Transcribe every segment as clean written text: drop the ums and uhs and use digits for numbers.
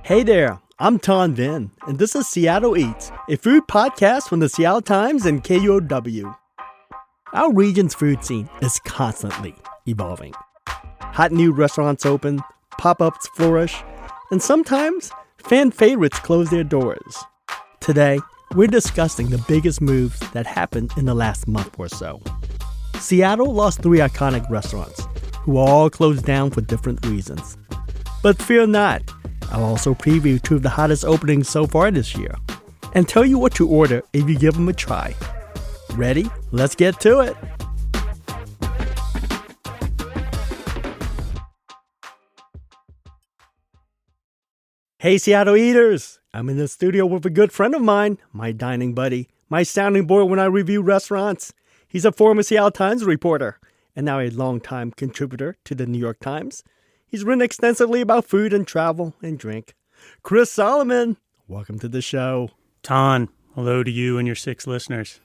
Hey there, I'm Ton Vin, and this is Seattle Eats, a food podcast from the Seattle Times and KUOW. Our region's food scene is constantly evolving. Hot new restaurants open, pop-ups flourish, and sometimes fan favorites close their doors. Today, we're discussing the biggest moves that happened in the last month or so. Seattle lost 3 iconic restaurants, who all closed down for different reasons. But fear not, I'll also preview 2 of the hottest openings so far this year, and tell you what to order if you give them a try. Ready? Let's get to it! Hey Seattle Eaters! I'm in the studio with a good friend of mine, my dining buddy, my sounding board when I review restaurants. He's a former Seattle Times reporter, and now a longtime contributor to the New York Times. He's written extensively about food and travel and drink. Chris Solomon, welcome to the show. Ton, hello to you and your 6 listeners.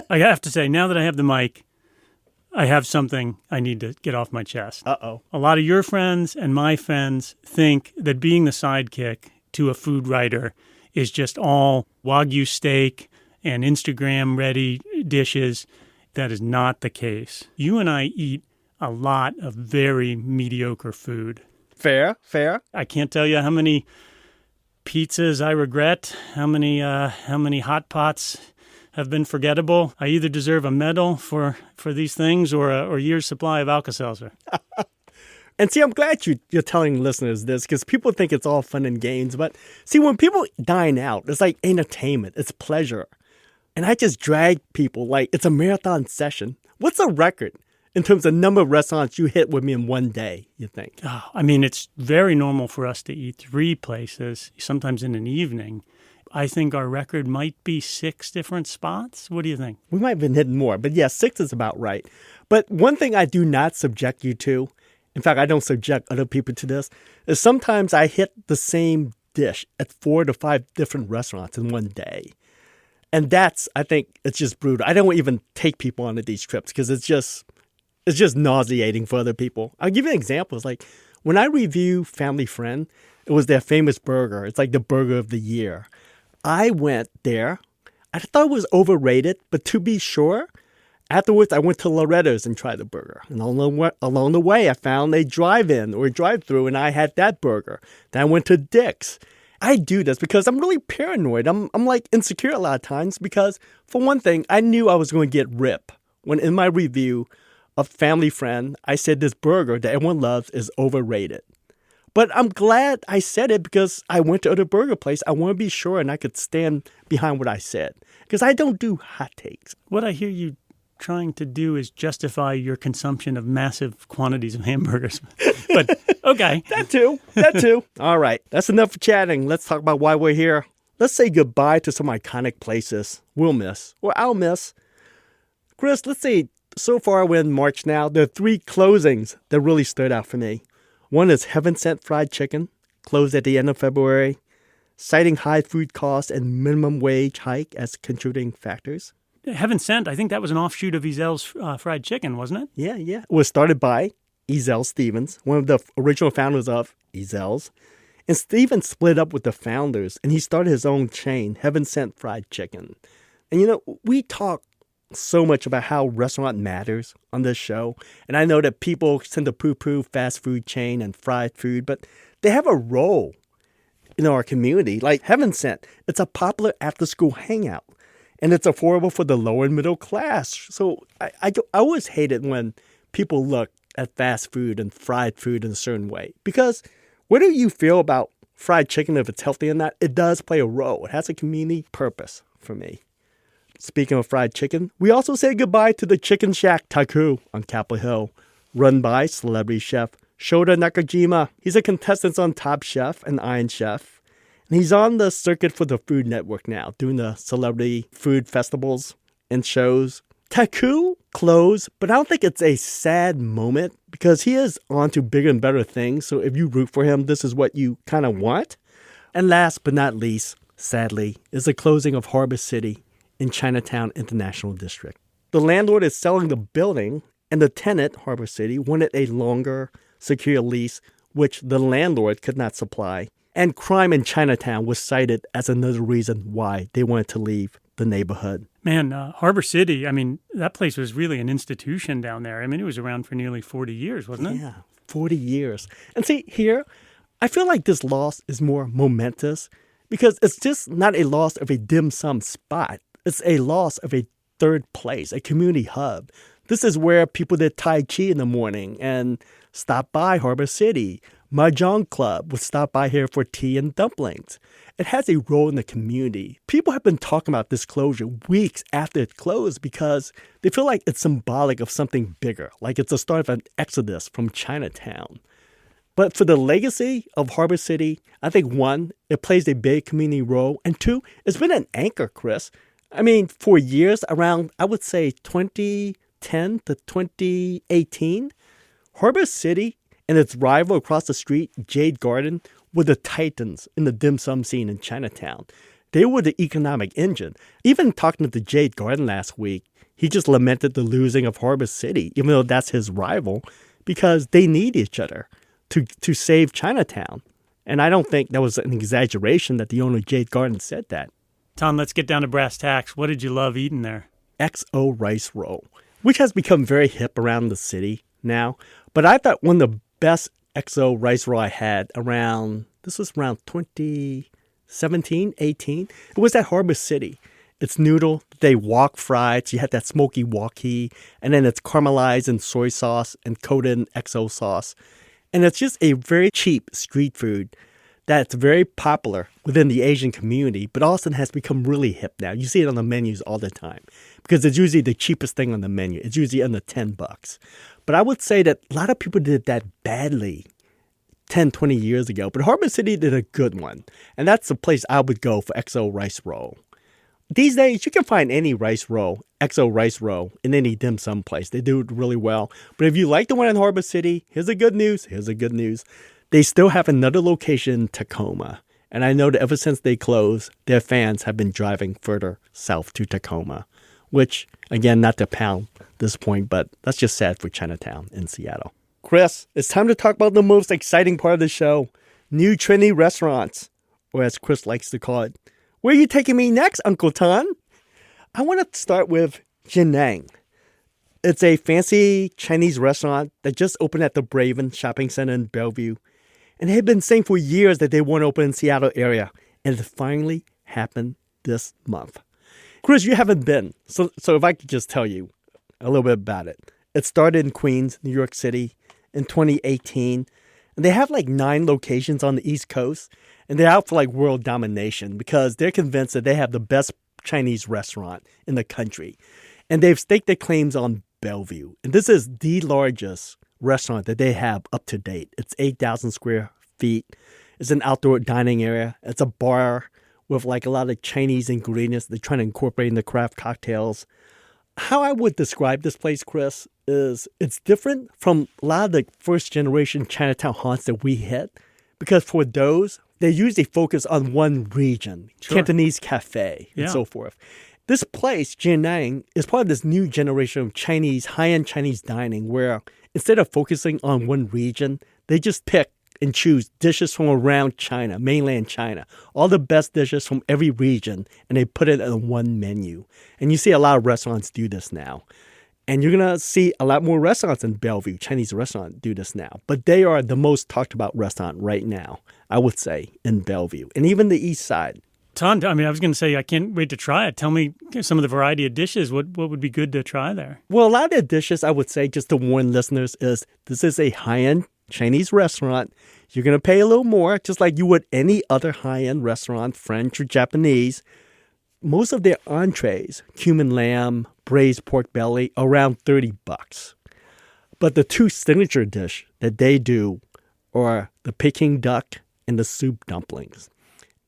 I have to say, now that I have the mic, I have something I need to get off my chest. Uh-oh. A lot of your friends and my friends think that being the sidekick to a food writer is just all Wagyu steak and Instagram-ready dishes. That is not the case. You and I eat a lot of very mediocre food. Fair. I can't tell you how many pizzas I regret, how many hot pots have been forgettable. I either deserve a medal for these things or a year's supply of Alka-Seltzer. And see, I'm glad you're telling listeners this because people think it's all fun and games. But see, when people dine out, it's like entertainment. It's pleasure. And I just drag people like it's a marathon session. What's the record in terms of number of restaurants you hit with me in one day, you think? Oh, I mean, it's very normal for us to eat 3 places, sometimes in an evening. I think our record might be 6 different spots. What do you think? We might have been hitting more, but yeah, 6 is about right. But one thing I do not subject you to, in fact, I don't subject other people to this, is sometimes I hit the same dish at 4 to 5 different restaurants in one day. And I think it's just brutal. I don't even take people onto these trips because it's just nauseating for other people. I'll give you an example. It's like when I review Family Friend, it was their famous burger. It's like the burger of the year. I went there. I thought it was overrated, but to be sure, afterwards I went to Loretta's and tried the burger. And along the way, I found a drive-in or a drive-thru, and I had that burger. Then I went to Dick's. I do this because I'm really paranoid. I'm like insecure a lot of times because, for one thing, I knew I was going to get ripped when in my review of Family Friend, I said this burger that everyone loves is overrated. But I'm glad I said it because I went to other burger place. I want to be sure and I could stand behind what I said because I don't do hot takes. What I hear you trying to do is justify your consumption of massive quantities of hamburgers. But okay. That too. All right. That's enough for chatting. Let's talk about why we're here. Let's say goodbye to some iconic places we'll miss or I'll miss. Chris, let's see. So far, we're in March now. There are 3 closings that really stood out for me. One is Heaven Sent Fried Chicken, closed at the end of February, citing high food costs and minimum wage hike as contributing factors. Heaven Sent, I think that was an offshoot of Ezel's Fried Chicken, wasn't it? Yeah. It was started by Ezel Stevens, one of the original founders of Ezel's. And Stevens split up with the founders, and he started his own chain, Heaven Sent Fried Chicken. And we talk so much about how restaurant matters on this show. And I know that people tend to poo-poo fast food chain and fried food, but they have a role in our community. Like Heaven Sent, it's a popular after-school hangout, and it's affordable for the lower and middle class. So I always hate it when people look at fast food and fried food in a certain way. Because whether you feel about fried chicken, if it's healthy or not, it does play a role. It has a community purpose for me. Speaking of fried chicken, we also say goodbye to the Chicken Shack Taku on Capitol Hill, run by celebrity chef Shota Nakajima. He's a contestant on Top Chef and Iron Chef, and he's on the circuit for the Food Network now, doing the celebrity food festivals and shows. Taku closed, but I don't think it's a sad moment because he is on to bigger and better things, so if you root for him, this is what you kind of want. And last but not least, sadly, is the closing of Harbor City in Chinatown International District. The landlord is selling the building, and the tenant, Harbor City, wanted a longer, secure lease which the landlord could not supply. And crime in Chinatown was cited as another reason why they wanted to leave the neighborhood. Man, Harbor City, I mean, that place was really an institution down there. I mean, it was around for nearly 40 years, wasn't it? Yeah, 40 years. And see, here, I feel like this loss is more momentous because it's just not a loss of a dim sum spot. It's a loss of a third place, a community hub. This is where people did Tai Chi in the morning and stopped by Harbor City. Mahjong Club would stop by here for tea and dumplings. It has a role in the community. People have been talking about this closure weeks after it closed because they feel like it's symbolic of something bigger, like it's the start of an exodus from Chinatown. But for the legacy of Harbor City, I think one, it plays a big community role, and two, it's been an anchor, Chris. I mean, for years, around, I would say 2010 to 2018, Harbor City and its rival across the street, Jade Garden, were the titans in the dim sum scene in Chinatown. They were the economic engine. Even talking to Jade Garden last week, he just lamented the losing of Harbor City, even though that's his rival, because they need each other to save Chinatown. And I don't think that was an exaggeration that the owner of Jade Garden said that. Tom, let's get down to brass tacks. What did you love eating there? XO rice roll, which has become very hip around the city now. But I thought one of the best XO rice roll I had this was around 2017, 18. It was at Harbor City. It's noodle, they wok fried, so you had that smoky woki, and then it's caramelized in soy sauce and coated in XO sauce. And it's just a very cheap street food that's very popular within the Asian community, but also has become really hip now. You see it on the menus all the time because it's usually the cheapest thing on the menu. It's usually under $10. But I would say that a lot of people did that badly 10, 20 years ago. But Harbor City did a good one. And that's the place I would go for XO rice roll. These days, you can find any rice roll, XO rice roll, in any dim sum place. They do it really well. But if you like the one in Harbor City, here's the good news. They still have another location in Tacoma. And I know that ever since they closed, their fans have been driving further south to Tacoma. Which, again, not to pound this point, but that's just sad for Chinatown in Seattle. Chris, it's time to talk about the most exciting part of the show. New trendy restaurants, or as Chris likes to call it. Where are you taking me next, Uncle Ton? I want to start with Jiang Nan. It's a fancy Chinese restaurant that just opened at the Braven Shopping Center in Bellevue. And they had been saying for years that they want to open in the Seattle area. And it finally happened this month. Chris, you haven't been. So if I could just tell you a little bit about it. It started in Queens, New York City in 2018. And they have like 9 locations on the East Coast. And they're out for like world domination because they're convinced that they have the best Chinese restaurant in the country. And they've staked their claims on Bellevue. And this is the largest restaurant that they have up to date. It's 8,000 square feet. It's an outdoor dining area. It's a bar with like a lot of Chinese ingredients. They're trying to incorporate in the craft cocktails. How I would describe this place, Chris, is it's different from a lot of the first generation Chinatown haunts that we hit. Because for those, they usually focus on one region, sure. Cantonese cafe and so forth. This place, Jiang Nan, is part of this new generation of Chinese, high-end Chinese dining where instead of focusing on one region, they just pick and choose dishes from around China, mainland China, all the best dishes from every region, and they put it on one menu. And you see a lot of restaurants do this now. And you're going to see a lot more restaurants in Bellevue, Chinese restaurants, do this now. But they are the most talked about restaurant right now, I would say, in Bellevue, and even the east side. Ton. I mean, I was going to say, I can't wait to try it. Tell me some of the variety of dishes. What would be good to try there? Well, a lot of the dishes, I would say, just to warn listeners, is this is a high-end Chinese restaurant. You're going to pay a little more, just like you would any other high-end restaurant, French or Japanese. Most of their entrees, cumin lamb, braised pork belly, around $30. But the 2 signature dish that they do are the Peking duck and the soup dumplings.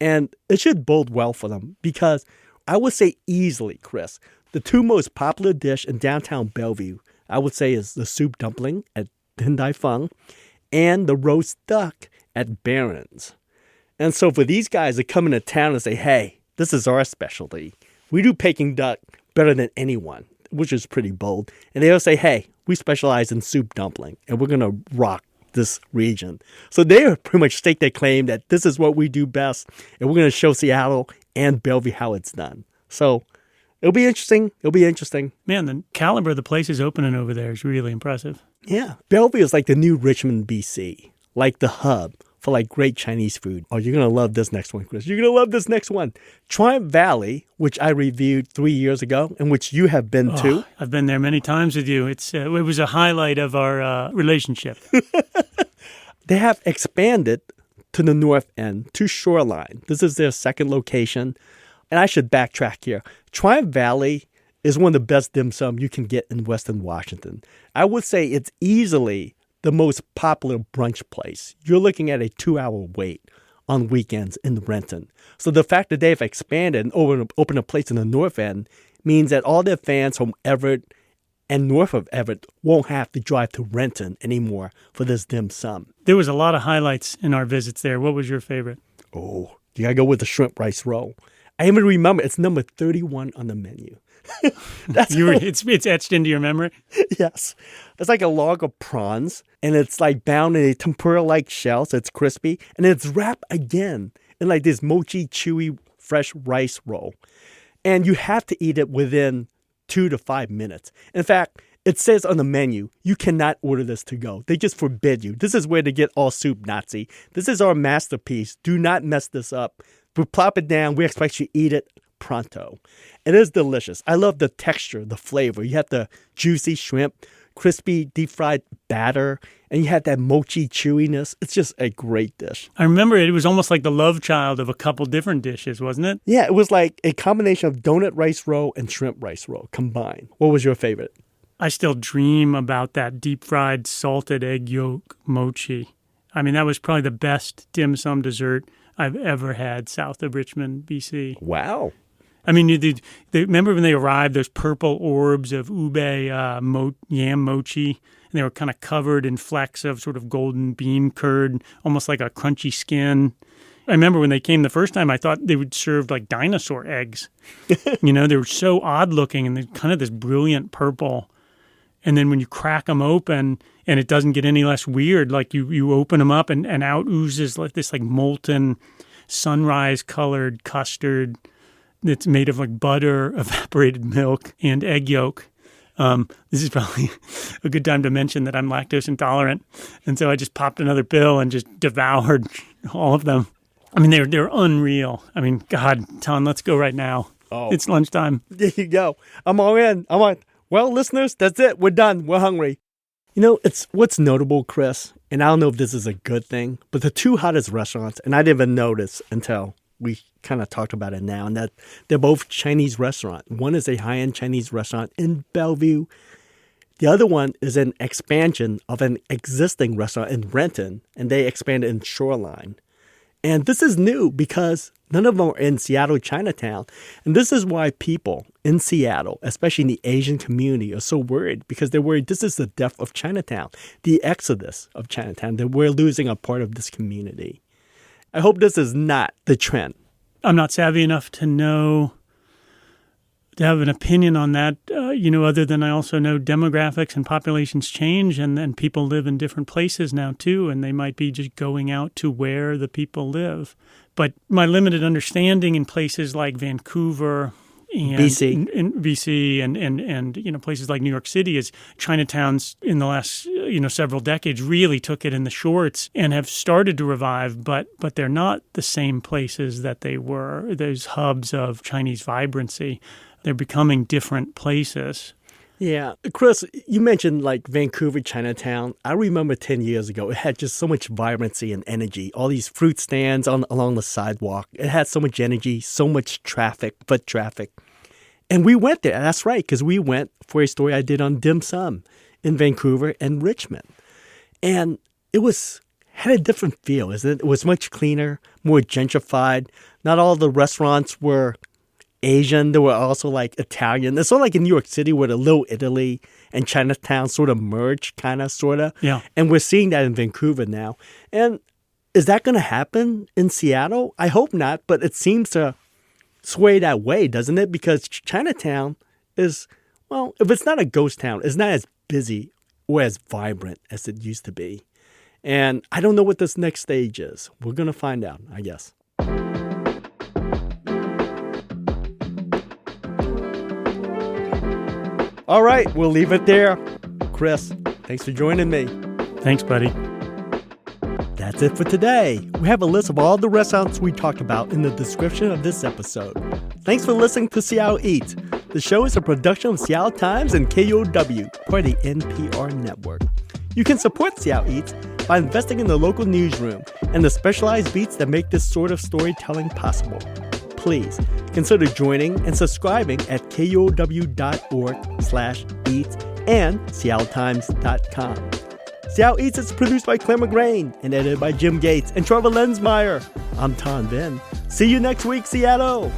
And it should bode well for them because I would say easily, Chris, the 2 most popular dish in downtown Bellevue, I would say is the soup dumpling at Din Tai Fung and the roast duck at Barron's. And so for these guys to come into town and say, hey, this is our specialty. We do Peking duck better than anyone, which is pretty bold. And they'll say, hey, we specialize in soup dumpling, and we're going to rock this region. So they pretty much stake their claim that this is what we do best, and we're going to show Seattle and Bellevue how it's done. So it'll be interesting. Man, the caliber of the places opening over there is really impressive. Yeah. Bellevue is like the new Richmond, BC, like the hub for like great Chinese food. Oh, you're going to love this next one, Chris. You're going to love this next one. Triumph Valley, which I reviewed 3 years ago and which you have been to. I've been there many times with you. It was a highlight of our relationship. They have expanded to the north end, to Shoreline. This is their second location. And I should backtrack here. Triumph Valley is one of the best dim sum you can get in Western Washington. I would say it's easily the most popular brunch place. You're looking at a 2-hour wait on weekends in Renton. So the fact that they've expanded and opened a place in the north end means that all their fans from Everett and north of Everett won't have to drive to Renton anymore for this dim sum. There was a lot of highlights in our visits there. What was your favorite? Oh, you gotta go with the shrimp rice roll. I even remember it's number 31 on the menu. It's etched into your memory? Yes. It's like a log of prawns, and it's like bound in a tempura-like shell, so it's crispy, and it's wrapped again in like this mochi, chewy, fresh rice roll. And you have to eat it within 2 to 5 minutes. In fact, it says on the menu, you cannot order this to go. They just forbid you. This is where they get all soup Nazi. This is our masterpiece. Do not mess this up. We plop it down. We expect you to eat it pronto. It is delicious. I love the texture, the flavor. You have the juicy shrimp, crispy deep fried batter, and you have that mochi chewiness. It's just a great dish. I remember it was almost like the love child of a couple different dishes, wasn't it? Yeah, it was like a combination of donut rice roll and shrimp rice roll combined. What was your favorite? I still dream about that deep fried salted egg yolk mochi. I mean, that was probably the best dim sum dessert I've ever had south of Richmond, BC. Wow. I mean, remember when they arrived, those purple orbs of ube yam mochi, and they were kind of covered in flecks of sort of golden bean curd, almost like a crunchy skin. I remember when they came the first time, I thought they would serve like dinosaur eggs. They were so odd looking and they're kind of this brilliant purple. And then when you crack them open and it doesn't get any less weird, like you open them up and out oozes like this like molten sunrise colored custard that's made of like butter, evaporated milk, and egg yolk. This is probably a good time to mention that I'm lactose intolerant. And so I just popped another pill and just devoured all of them. I mean, they're unreal. I mean, God, Ton, let's go right now. Oh. It's lunchtime. There you go. I'm all in. I'm on. Well, listeners, that's it. We're done. We're hungry. It's what's notable, Chris, and I don't know if this is a good thing, but the two hottest restaurants, and I didn't even notice until we kind of talked about it now, and that they're both Chinese restaurants. One is a high-end Chinese restaurant in Bellevue. The other one is an expansion of an existing restaurant in Renton, and they expanded in Shoreline. And this is new because none of them are in Seattle, Chinatown. And this is why people in Seattle, especially in the Asian community, are so worried because they're worried this is the death of Chinatown, the exodus of Chinatown, that we're losing a part of this community. I hope this is not the trend. I'm not savvy enough to have an opinion on that, other than I also know demographics and populations change and people live in different places now too, and they might be just going out to where the people live. But my limited understanding in places like Vancouver and BC and places like New York City is Chinatowns in the last several decades really took it in the shorts and have started to revive, but they're not the same places that they were, those hubs of Chinese vibrancy. They're becoming different places. Yeah. Chris, you mentioned like Vancouver, Chinatown. I remember 10 years ago, it had just so much vibrancy and energy. All these fruit stands along the sidewalk. It had so much energy, so much traffic, foot traffic. And we went there. That's right, because we went for a story I did on dim sum in Vancouver and Richmond. And it had a different feel, isn't it? It was much cleaner, more gentrified. Not all the restaurants were Asian. There were also like Italian. It's sort of like in New York City where the Little Italy and Chinatown sort of merged, sort of. Yeah. And we're seeing that in Vancouver now. And is that going to happen in Seattle? I hope not, but it seems to sway that way, doesn't it? Because Chinatown is, well, if it's not a ghost town, it's not as busy or as vibrant as it used to be. And I don't know what this next stage is. We're going to find out, I guess. All right, we'll leave it there. Chris, thanks for joining me. Thanks, buddy. That's it for today. We have a list of all the restaurants we talked about in the description of this episode. Thanks for listening to Seattle Eats. The show is a production of Seattle Times and KUOW, part of the NPR network. You can support Seattle Eats by investing in the local newsroom and the specialized beats that make this sort of storytelling possible. Please consider joining and subscribing at kuow.org/eats and seattletimes.com. Seattle Eats is produced by Claire McGrain and edited by Jim Gates and Trevor Lensmeyer. I'm Tom Ben. See you next week, Seattle.